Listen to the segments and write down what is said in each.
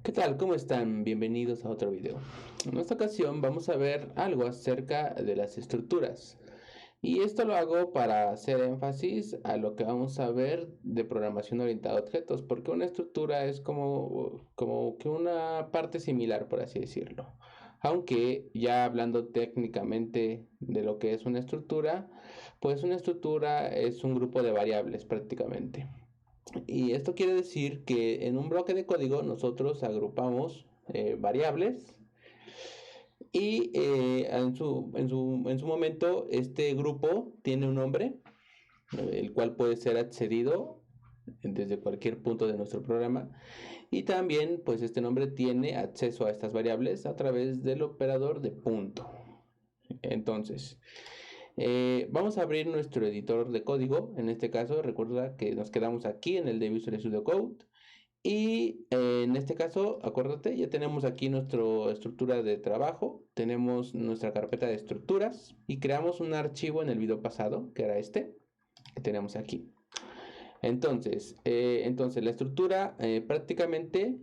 ¿Qué tal? ¿Cómo están? Bienvenidos a otro video. En esta ocasión vamos a ver algo acerca de las estructuras. Y esto lo hago para hacer énfasis a lo que vamos a ver de programación orientada a objetos, porque una estructura es como que una parte similar, por así decirlo. Aunque ya hablando técnicamente de lo que es una estructura, pues una estructura es un grupo de variables prácticamente. Y esto quiere decir que en un bloque de código nosotros agrupamos variables y en su momento este grupo tiene un nombre, el cual puede ser accedido desde cualquier punto de nuestro programa, y también pues este nombre tiene acceso a estas variables a través del operador de punto. Entonces, vamos a abrir nuestro editor de código. En este caso, recuerda que nos quedamos aquí en el de Visual Studio Code. Y en este caso, acuérdate, ya tenemos aquí nuestra estructura de trabajo. Tenemos nuestra carpeta de estructuras. Y creamos un archivo en el video pasado, que era este, que tenemos aquí. Entonces la estructura prácticamente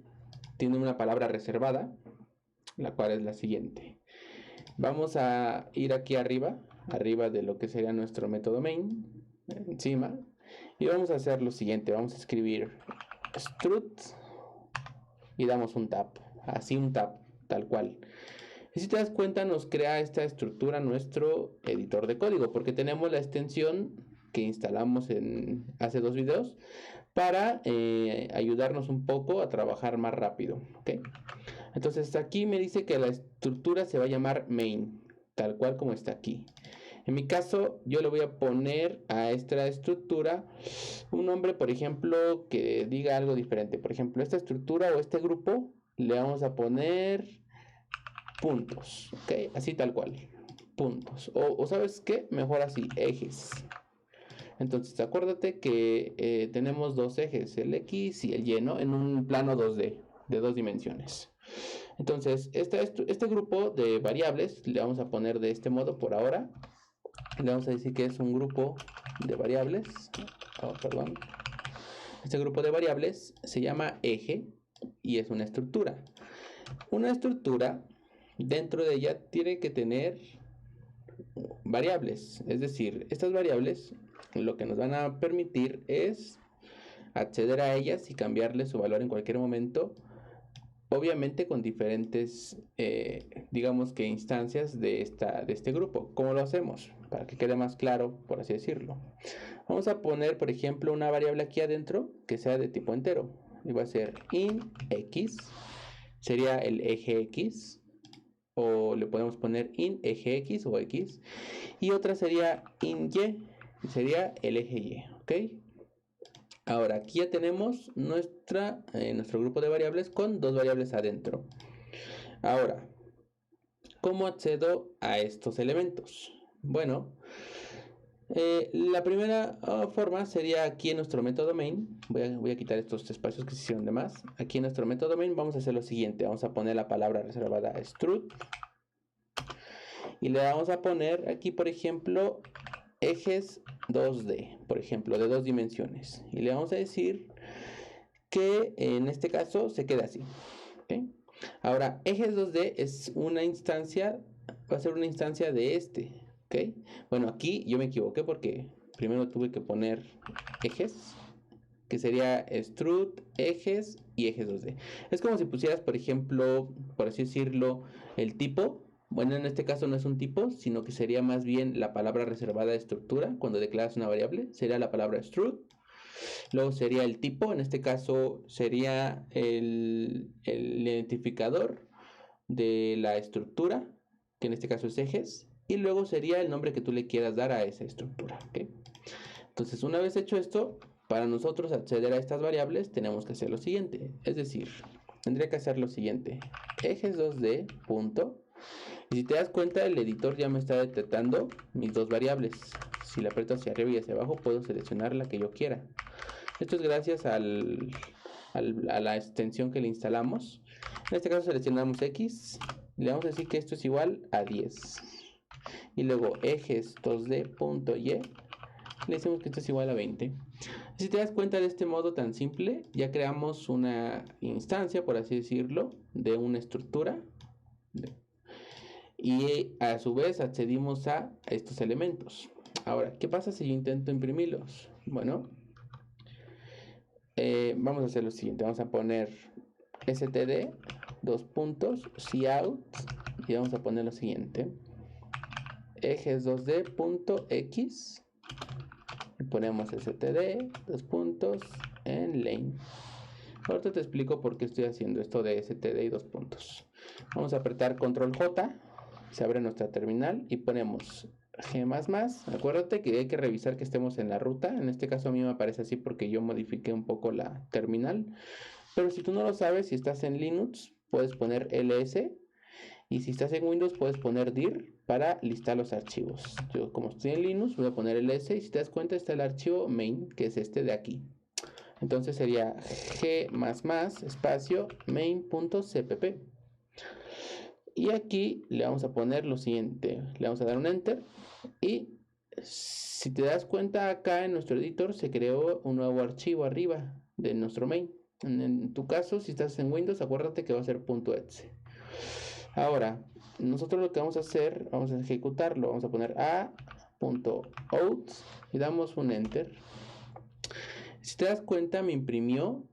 tiene una palabra reservada, la cual es la siguiente. Vamos a ir aquí arriba de lo que sería nuestro método main, encima, y vamos a hacer lo siguiente. Vamos a escribir struct y damos un tab, así un tab, tal cual. Y si te das cuenta, nos crea esta estructura nuestro editor de código, porque tenemos la extensión que instalamos hace dos videos para ayudarnos un poco a trabajar más rápido, ¿ok? Entonces aquí me dice que la estructura se va a llamar main, tal cual como está aquí. En mi caso, yo le voy a poner a esta estructura un nombre, por ejemplo, que diga algo diferente. Por ejemplo, esta estructura o este grupo le vamos a poner puntos, ¿ok? Así tal cual, puntos. O ¿sabes qué? Mejor así, ejes. Entonces, acuérdate que tenemos dos ejes, el X y el Y, ¿no? En un plano 2D, de dos dimensiones. Entonces, este grupo de variables le vamos a poner de este modo por ahora. Le vamos a decir que es un grupo de variables. Oh, perdón. Este grupo de variables se llama eje y es una estructura. Una estructura, dentro de ella tiene que tener variables. Es decir, estas variables lo que nos van a permitir es acceder a ellas y cambiarle su valor en cualquier momento. Obviamente con diferentes, digamos que instancias de este grupo. ¿Cómo lo hacemos? Para que quede más claro, por así decirlo. Vamos a poner, por ejemplo, una variable aquí adentro que sea de tipo entero. Y va a ser int x, sería el eje x. O le podemos poner int eje x o x. Y otra sería int y, sería el eje y, ¿ok? Ahora, aquí ya tenemos nuestro grupo de variables con dos variables adentro. Ahora, ¿cómo accedo a estos elementos? Bueno, la primera forma sería aquí en nuestro método main. Voy a quitar estos espacios que se hicieron de más. Aquí en nuestro método main vamos a hacer lo siguiente. Vamos a poner la palabra reservada struct. Y le vamos a poner aquí, por ejemplo, ejes 2D, por ejemplo, de dos dimensiones. Y le vamos a decir que en este caso se queda así. ¿Okay? Ahora, ejes 2D es una instancia, va a ser una instancia de este. ¿Ok? Bueno, aquí yo me equivoqué porque primero tuve que poner ejes, que sería struct, ejes y ejes 2D. Es como si pusieras, por ejemplo, por así decirlo, el tipo. Bueno, en este caso no es un tipo, sino que sería más bien la palabra reservada de estructura. Cuando declaras una variable, sería la palabra struct. Luego sería el tipo, en este caso sería el identificador de la estructura, que en este caso es ejes. Y luego sería el nombre que tú le quieras dar a esa estructura. ¿Okay? Entonces, una vez hecho esto, para nosotros acceder a estas variables tenemos que hacer lo siguiente. Es decir, tendría que hacer lo siguiente. Ejes 2D, punto. Y si te das cuenta, el editor ya me está detectando mis dos variables. Si la aprieto hacia arriba y hacia abajo, puedo seleccionar la que yo quiera. Esto es gracias a la extensión que le instalamos. En este caso seleccionamos X. Le vamos a decir que esto es igual a 10. Y luego ejes 2D.y. Le decimos que esto es igual a 20. Si te das cuenta, de este modo tan simple, ya creamos una instancia, por así decirlo, de una estructura. Y a su vez accedimos a estos elementos. Ahora, ¿qué pasa si yo intento imprimirlos? Bueno, vamos a hacer lo siguiente. Vamos a poner std, dos puntos, cout, y vamos a poner lo siguiente. Ejes 2d.x, y ponemos std, dos puntos, en lane. Ahorita te explico por qué estoy haciendo esto de std y dos puntos. Vamos a apretar control J, se abre nuestra terminal y ponemos G++. Acuérdate que hay que revisar que estemos en la ruta. En este caso a mí me aparece así porque yo modifiqué un poco la terminal. Pero si tú no lo sabes, si estás en Linux, puedes poner ls. Y si estás en Windows, puedes poner dir para listar los archivos. Yo, como estoy en Linux, voy a poner ls. Y si te das cuenta, está el archivo main, que es este de aquí. Entonces sería g++ espacio main.cpp. Y aquí le vamos a poner lo siguiente. Le vamos a dar un enter. Y si te das cuenta, acá en nuestro editor se creó un nuevo archivo arriba de nuestro main. En tu caso, si estás en Windows, acuérdate que va a ser .exe. Ahora, nosotros lo que vamos a hacer, vamos a ejecutarlo. Vamos a poner a.out y damos un enter. Si te das cuenta, me imprimió,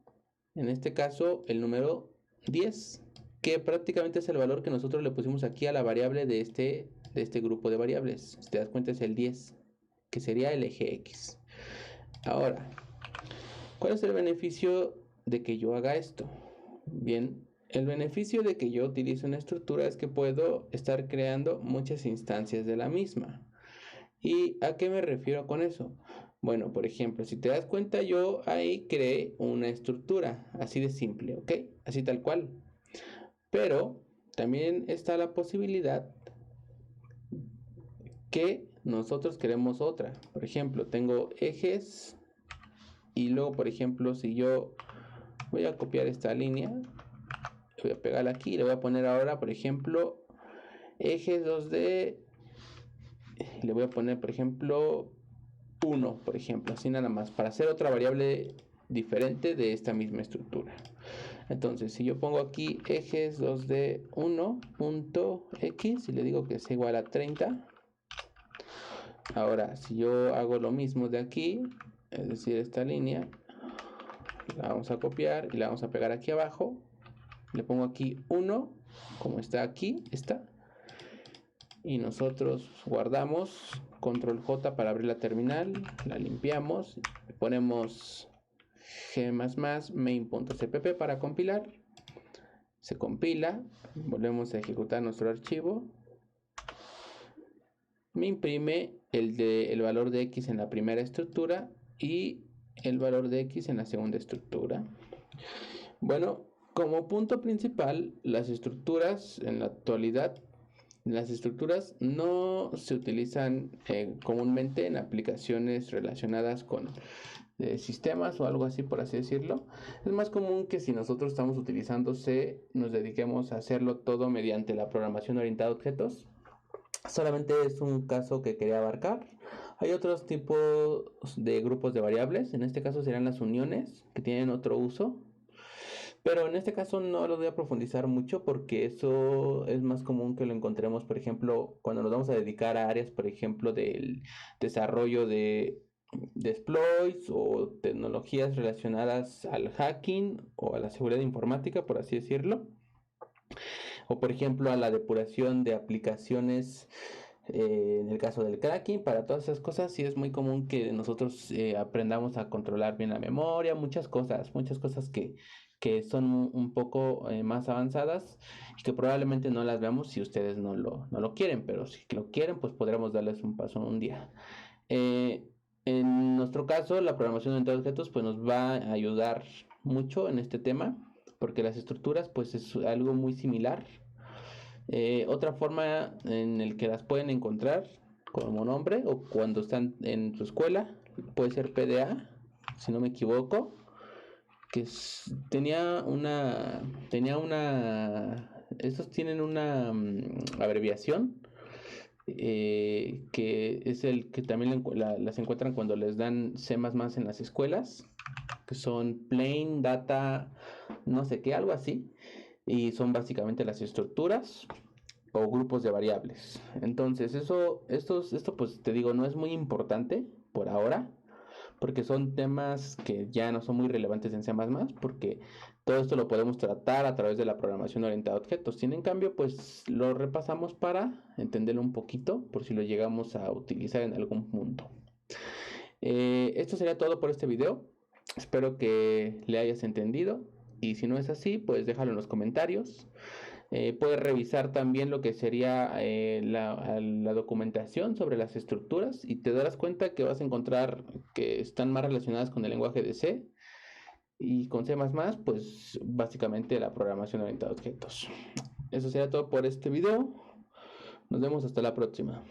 en este caso, el número 10, que prácticamente es el valor que nosotros le pusimos aquí a la variable de este grupo de variables. Si te das cuenta, es el 10, que sería el eje X. Ahora, ¿cuál es el beneficio de que yo haga esto? Bien, el beneficio de que yo utilice una estructura es que puedo estar creando muchas instancias de la misma. ¿Y a qué me refiero con eso? Bueno, por ejemplo, si te das cuenta, yo ahí creé una estructura, así de simple, ¿ok? Así tal cual. Pero también está la posibilidad que nosotros queremos otra. Por ejemplo, tengo ejes y luego, por ejemplo, si yo voy a copiar esta línea, voy a pegarla aquí y le voy a poner ahora, por ejemplo, ejes 2D, y le voy a poner, por ejemplo, 1, por ejemplo, así nada más, para hacer otra variable diferente de esta misma estructura. Entonces, si yo pongo aquí ejes 2D 1.x y le digo que es igual a 30, ahora si yo hago lo mismo de aquí, es decir, esta línea, la vamos a copiar y la vamos a pegar aquí abajo, le pongo aquí 1, como está aquí, está, y nosotros guardamos, control J para abrir la terminal, la limpiamos, ponemos g++ main.cpp para compilar, se compila, volvemos a ejecutar nuestro archivo, me imprime el valor de x en la primera estructura y el valor de x en la segunda estructura. Bueno, como punto principal, las estructuras en la actualidad, las estructuras no se utilizan comúnmente en aplicaciones relacionadas con sistemas o algo así, por así decirlo. Es más común que si nosotros estamos utilizando C, nos dediquemos a hacerlo todo mediante la programación orientada a objetos. Solamente es un caso que quería abarcar. Hay otros tipos de grupos de variables. En este caso serán las uniones, que tienen otro uso. Pero en este caso no lo voy a profundizar mucho porque eso es más común que lo encontremos, por ejemplo, cuando nos vamos a dedicar a áreas, por ejemplo, del desarrollo de exploits o tecnologías relacionadas al hacking o a la seguridad informática, por así decirlo. O por ejemplo a la depuración de aplicaciones, en el caso del cracking, para todas esas cosas sí es muy común que nosotros aprendamos a controlar bien la memoria, muchas cosas que son un poco más avanzadas y que probablemente no las veamos si ustedes no lo quieren, pero si lo quieren pues podremos darles un paso un día. En nuestro caso la programación orientada a objetos pues nos va a ayudar mucho en este tema porque las estructuras pues es algo muy similar. Otra forma en el que las pueden encontrar como nombre o cuando están en su escuela puede ser PDA, si no me equivoco, que estos tienen una abreviación que es el que también las encuentran cuando les dan C++ en las escuelas, que son plain, data, no sé qué, algo así, y son básicamente las estructuras o grupos de variables. Entonces, esto pues te digo, no es muy importante por ahora, porque son temas que ya no son muy relevantes en C++, porque todo esto lo podemos tratar a través de la programación orientada a objetos. Sin en cambio, pues lo repasamos para entenderlo un poquito, por si lo llegamos a utilizar en algún punto. Esto sería todo por este video. Espero que le hayas entendido. Y si no es así, pues déjalo en los comentarios. Puedes revisar también lo que sería la documentación sobre las estructuras y te darás cuenta que vas a encontrar que están más relacionadas con el lenguaje de C y con C++, pues básicamente la programación orientada a objetos. Eso sería todo por este video. Nos vemos hasta la próxima.